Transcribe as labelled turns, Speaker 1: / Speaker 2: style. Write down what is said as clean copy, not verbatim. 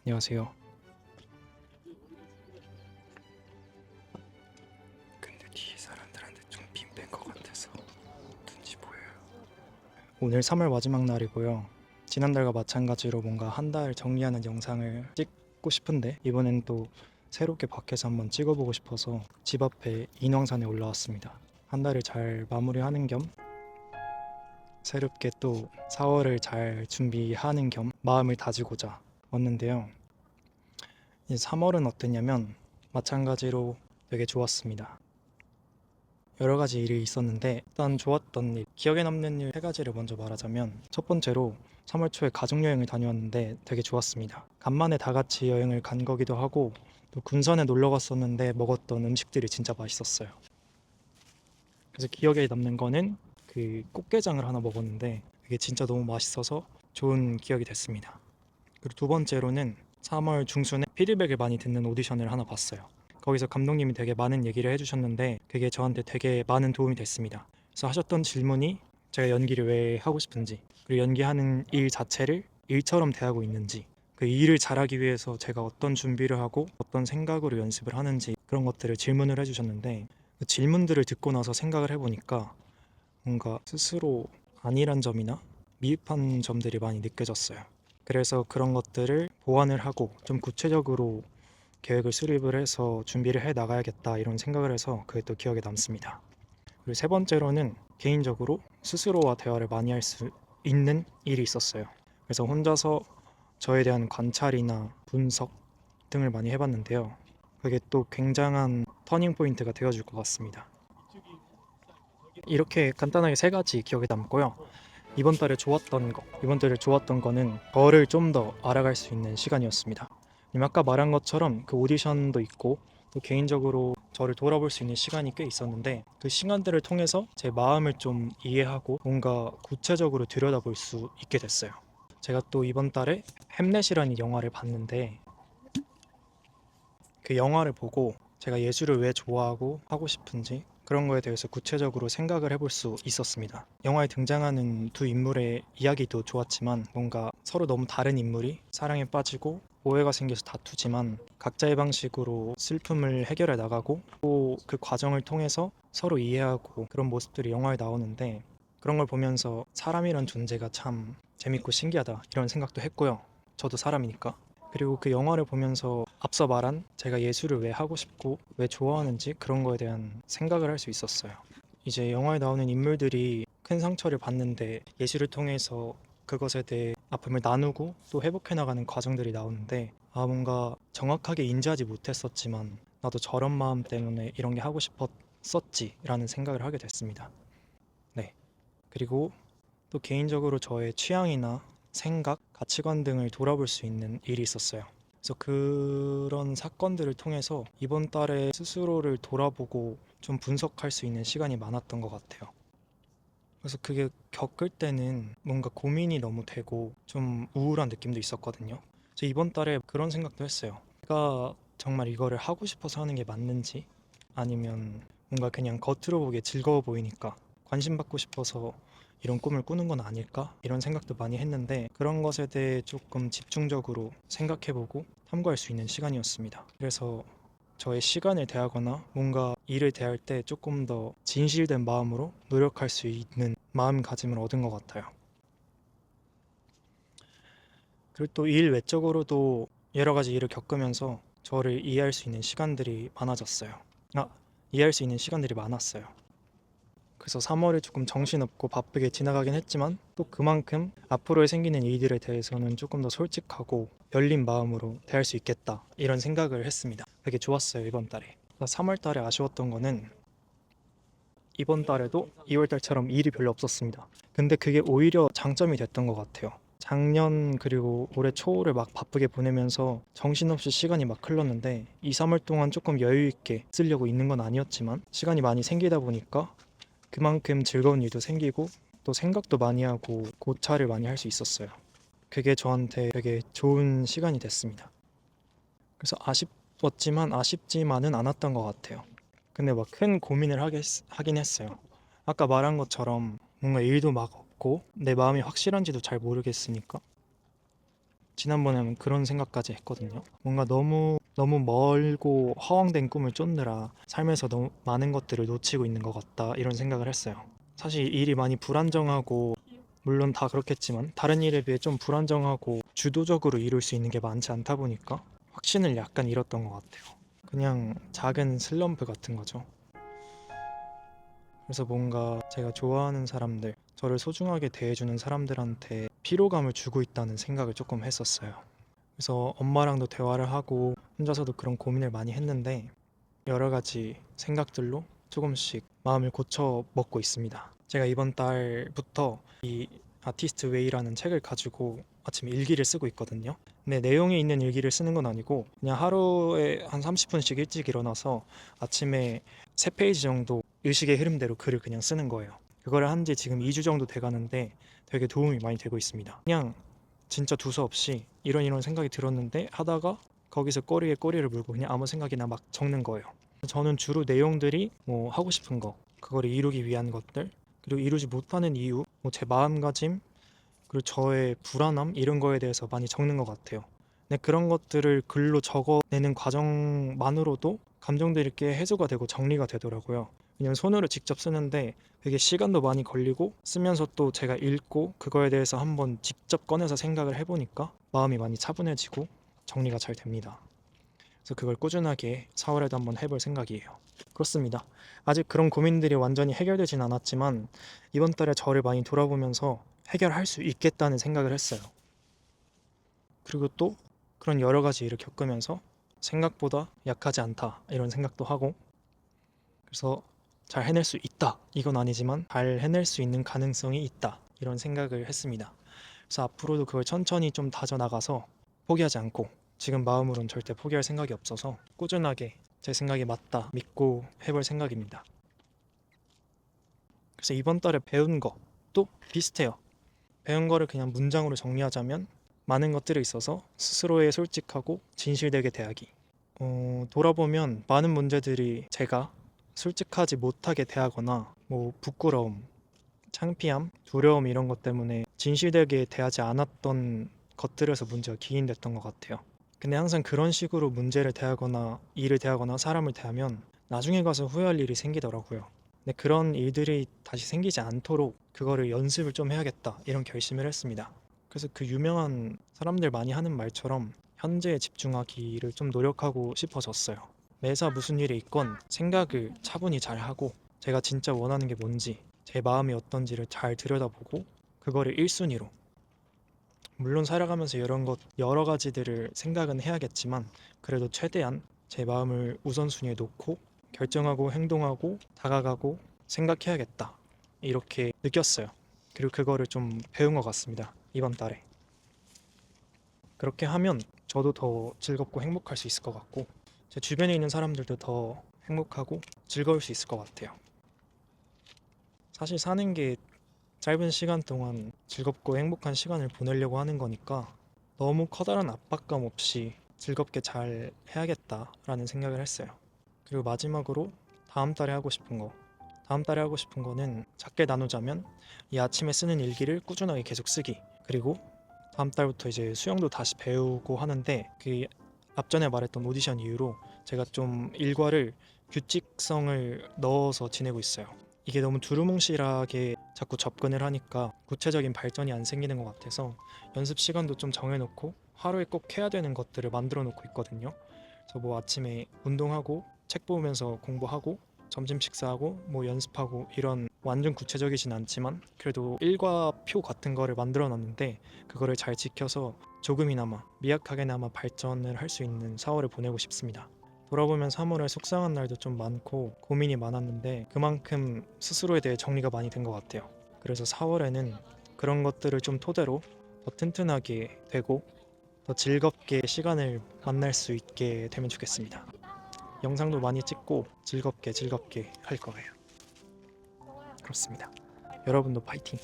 Speaker 1: 안녕하세요. 근데 뒤에 사람들한테 좀 빈 뺀 것 같아서 눈치 보여요. 오늘 3월 마지막 날이고요. 지난달과 마찬가지로 뭔가 한 달 정리하는 영상을 찍고 싶은데 이번엔 또 새롭게 밖에서 한번 찍어보고 싶어서 집 앞에 인왕산에 올라왔습니다. 한 달을 잘 마무리하는 겸 새롭게 또 4월을 잘 준비하는 겸 마음을 다지고자 왔는데요. 이제 3월은 어땠냐면 마찬가지로 되게 좋았습니다. 여러 가지 일이 있었는데 일단 좋았던 일, 기억에 남는 일 세 가지를 먼저 말하자면 첫 번째로 3월 초에 가족여행을 다녀왔는데 되게 좋았습니다. 간만에 다 같이 여행을 간 거기도 하고 또 군산에 놀러 갔었는데 먹었던 음식들이 진짜 맛있었어요. 그래서 기억에 남는 거는 그 꽃게장을 하나 먹었는데 그게 진짜 너무 맛있어서 좋은 기억이 됐습니다. 그리고 두 번째로는 3월 중순에 피드백을 많이 듣는 오디션을 하나 봤어요. 거기서 감독님이 되게 많은 얘기를 해주셨는데 그게 저한테 되게 많은 도움이 됐습니다. 그래서 하셨던 질문이 제가 연기를 왜 하고 싶은지, 그리고 연기하는 일 자체를 일처럼 대하고 있는지, 그 일을 잘하기 위해서 제가 어떤 준비를 하고 어떤 생각으로 연습을 하는지 그런 것들을 질문을 해주셨는데 그 질문들을 듣고 나서 생각을 해보니까 뭔가 스스로 아니란 점이나 미흡한 점들이 많이 느껴졌어요. 그래서 그런 것들을 보완을 하고 좀 구체적으로 계획을 수립을 해서 준비를 해 나가야겠다 이런 생각을 해서 그게 또 기억에 남습니다. 그리고 세 번째로는 개인적으로 스스로와 대화를 많이 할 수 있는 일이 있었어요. 그래서 혼자서 저에 대한 관찰이나 분석 등을 많이 해봤는데요. 그게 또 굉장한 터닝 포인트가 되어줄 것 같습니다. 이렇게 간단하게 세 가지 기억에 남고요. 이번 달에 좋았던 거는 저를 좀 더 알아갈 수 있는 시간이었습니다. 아까 말한 것처럼 그 오디션도 있고 또 개인적으로 저를 돌아볼 수 있는 시간이 꽤 있었는데 그 시간들을 통해서 제 마음을 좀 이해하고 뭔가 구체적으로 들여다볼 수 있게 됐어요. 제가 또 이번 달에 햄넷이라는 영화를 봤는데 그 영화를 보고 제가 예술을 왜 좋아하고 하고 싶은지 그런 거에 대해서 구체적으로 생각을 해볼 수 있었습니다. 영화에 등장하는 두 인물의 이야기도 좋았지만 뭔가 서로 너무 다른 인물이 사랑에 빠지고 오해가 생겨서 다투지만 각자의 방식으로 슬픔을 해결해 나가고 또 그 과정을 통해서 서로 이해하고 그런 모습들이 영화에 나오는데 그런 걸 보면서 사람이란 존재가 참 재밌고 신기하다 이런 생각도 했고요. 저도 사람이니까. 그리고 그 영화를 보면서 앞서 말한 제가 예술을 왜 하고 싶고 왜 좋아하는지 그런 거에 대한 생각을 할 수 있었어요. 이제 영화에 나오는 인물들이 큰 상처를 받는데 예술을 통해서 그것에 대해 아픔을 나누고 또 회복해 나가는 과정들이 나오는데 뭔가 정확하게 인지하지 못했었지만 나도 저런 마음 때문에 이런 게 하고 싶었었지라는 생각을 하게 됐습니다. 네. 그리고 또 개인적으로 저의 취향이나 생각, 가치관 등을 돌아볼 수 있는 일이 있었어요. 그래서 그런 사건들을 통해서 이번 달에 스스로를 돌아보고 좀 분석할 수 있는 시간이 많았던 것 같아요. 그래서 그게 겪을 때는 뭔가 고민이 너무 되고 좀 우울한 느낌도 있었거든요. 그래서 이번 달에 그런 생각도 했어요. 내가 정말 이거를 하고 싶어서 하는 게 맞는지 아니면 뭔가 그냥 겉으로 보기에 즐거워 보이니까 관심 받고 싶어서 이런 꿈을 꾸는 건 아닐까? 이런 생각도 많이 했는데 그런 것에 대해 조금 집중적으로 생각해보고 탐구할 수 있는 시간이었습니다. 그래서 저의 시간을 대하거나 뭔가 일을 대할 때 조금 더 진실된 마음으로 노력할 수 있는 마음가짐을 얻은 것 같아요. 그리고 또 일 외적으로도 여러 가지 일을 겪으면서 저를 이해할 수 있는 시간들이 많아졌어요. 아, 이해할 수 있는 시간들이 많았어요. 그래서 3월이 조금 정신없고 바쁘게 지나가긴 했지만 또 그만큼 앞으로에 생기는 일들에 대해서는 조금 더 솔직하고 열린 마음으로 대할 수 있겠다 이런 생각을 했습니다. 되게 좋았어요 이번 달에. 3월 달에 아쉬웠던 거는 이번 달에도 2월 달처럼 일이 별로 없었습니다. 근데 그게 오히려 장점이 됐던 것 같아요. 작년 그리고 올해 초를 막 바쁘게 보내면서 정신없이 시간이 막 흘렀는데 2, 3월 동안 조금 여유 있게 쓰려고 있는 건 아니었지만 시간이 많이 생기다 보니까 그만큼 즐거운 일도 생기고 또 생각도 많이 하고 고찰을 많이 할 수 있었어요. 그게 저한테 되게 좋은 시간이 됐습니다. 그래서 아쉽었지만 아쉽지만은 않았던 것 같아요. 근데 막 큰 고민을 하긴 했어요. 아까 말한 것처럼 뭔가 일도 막 없고 내 마음이 확실한지도 잘 모르겠으니까 지난번에는 그런 생각까지 했거든요. 뭔가 너무 멀고 허황된 꿈을 쫓느라 삶에서 너무 많은 것들을 놓치고 있는 것 같다 이런 생각을 했어요. 사실 일이 많이 불안정하고 물론 다 그렇겠지만 다른 일에 비해 좀 불안정하고 주도적으로 이룰 수 있는 게 많지 않다 보니까 확신을 약간 잃었던 것 같아요. 그냥 작은 슬럼프 같은 거죠. 그래서 뭔가 제가 좋아하는 사람들, 저를 소중하게 대해주는 사람들한테 피로감을 주고 있다는 생각을 조금 했었어요. 그래서 엄마랑도 대화를 하고 혼자서도 그런 고민을 많이 했는데 여러 가지 생각들로 조금씩 마음을 고쳐 먹고 있습니다. 제가 이번 달부터 이 아티스트 웨이라는 책을 가지고 아침에 일기를 쓰고 있거든요. 근데 내용이 있는 일기를 쓰는 건 아니고 그냥 하루에 한 30분씩 일찍 일어나서 아침에 3페이지 정도 의식의 흐름대로 글을 그냥 쓰는 거예요. 그거를 한 지 지금 2주 정도 돼 가는데 되게 도움이 많이 되고 있습니다. 그냥 진짜 두서없이 이런 생각이 들었는데 하다가 거기서 꼬리에 꼬리를 물고 그냥 아무 생각이나 막 적는 거예요. 저는 주로 내용들이 뭐 하고 싶은 거, 그거를 이루기 위한 것들, 그리고 이루지 못하는 이유, 뭐 제 마음가짐, 그리고 저의 불안함 이런 거에 대해서 많이 적는 것 같아요. 근데 그런 것들을 글로 적어내는 과정만으로도 감정들이 꽤 해소가 되고 정리가 되더라고요. 왜냐면 손으로 직접 쓰는데 되게 시간도 많이 걸리고 쓰면서 또 제가 읽고 그거에 대해서 한번 직접 꺼내서 생각을 해보니까 마음이 많이 차분해지고 정리가 잘 됩니다. 그래서 그걸 꾸준하게 4월에도 한번 해볼 생각이에요. 그렇습니다. 아직 그런 고민들이 완전히 해결되진 않았지만 이번 달에 저를 많이 돌아보면서 해결할 수 있겠다는 생각을 했어요. 그리고 또 그런 여러 가지 일을 겪으면서 생각보다 약하지 않다 이런 생각도 하고 그래서 잘 해낼 수 있다 이건 아니지만 잘 해낼 수 있는 가능성이 있다 이런 생각을 했습니다. 그래서 앞으로도 그걸 천천히 좀 다져나가서 포기하지 않고 지금 마음으론 절대 포기할 생각이 없어서 꾸준하게 제 생각이 맞다 믿고 해볼 생각입니다. 그래서 이번 달에 배운 것도 비슷해요. 배운 거를 그냥 문장으로 정리하자면 많은 것들에 있어서 스스로의 솔직하고 진실되게 대하기. 돌아보면 많은 문제들이 제가 솔직하지 못하게 대하거나 뭐 부끄러움, 창피함, 두려움 이런 것 때문에 진실되게 대하지 않았던 것들에서 문제가 기인됐던 것 같아요. 근데 항상 그런 식으로 문제를 대하거나 일을 대하거나 사람을 대하면 나중에 가서 후회할 일이 생기더라고요. 근데 그런 일들이 다시 생기지 않도록 그거를 연습을 좀 해야겠다 이런 결심을 했습니다. 그래서 그 유명한 사람들 많이 하는 말처럼 현재에 집중하기를 좀 노력하고 싶어졌어요. 매사 무슨 일이 있건 생각을 차분히 잘 하고 제가 진짜 원하는 게 뭔지 제 마음이 어떤지를 잘 들여다보고 그거를 1순위로 물론 살아가면서 여러 가지들을 생각은 해야겠지만 그래도 최대한 제 마음을 우선순위에 놓고 결정하고 행동하고 다가가고 생각해야겠다 이렇게 느꼈어요. 그리고 그거를 좀 배운 것 같습니다. 이번 달에 그렇게 하면 저도 더 즐겁고 행복할 수 있을 것 같고 제 주변에 있는 사람들도 더 행복하고 즐거울 수 있을 것 같아요. 사실 사는 게 짧은 시간 동안 즐겁고 행복한 시간을 보내려고 하는 거니까 너무 커다란 압박감 없이 즐겁게 잘 해야겠다라는 생각을 했어요. 그리고 마지막으로 다음 달에 하고 싶은 거. 다음 달에 하고 싶은 거는 작게 나누자면 이 아침에 쓰는 일기를 꾸준하게 계속 쓰기. 그리고 다음 달부터 이제 수영도 다시 배우고 하는데 그 앞전에 말했던 오디션 이후로 제가 좀 일과를 규칙성을 넣어서 지내고 있어요. 이게 너무 두루뭉실하게 자꾸 접근을 하니까 구체적인 발전이 안 생기는 것 같아서 연습 시간도 좀 정해놓고 하루에 꼭 해야 되는 것들을 만들어 놓고 있거든요. 그래서 뭐 아침에 운동하고 책 보면서 공부하고 점심 식사하고 뭐 연습하고 이런 완전 구체적이진 않지만 그래도 일과표 같은 거를 만들어 놨는데 그거를 잘 지켜서 조금이나마 미약하게나마 발전을 할 수 있는 4월을 보내고 싶습니다. 돌아보면 3월에 속상한 날도 좀 많고 고민이 많았는데 그만큼 스스로에 대해 정리가 많이 된 것 같아요. 그래서 4월에는 그런 것들을 좀 토대로 더 튼튼하게 되고 더 즐겁게 시간을 만날 수 있게 되면 좋겠습니다. 영상도 많이 찍고 즐겁게 할 거예요. 그렇습니다. 여러분도 파이팅!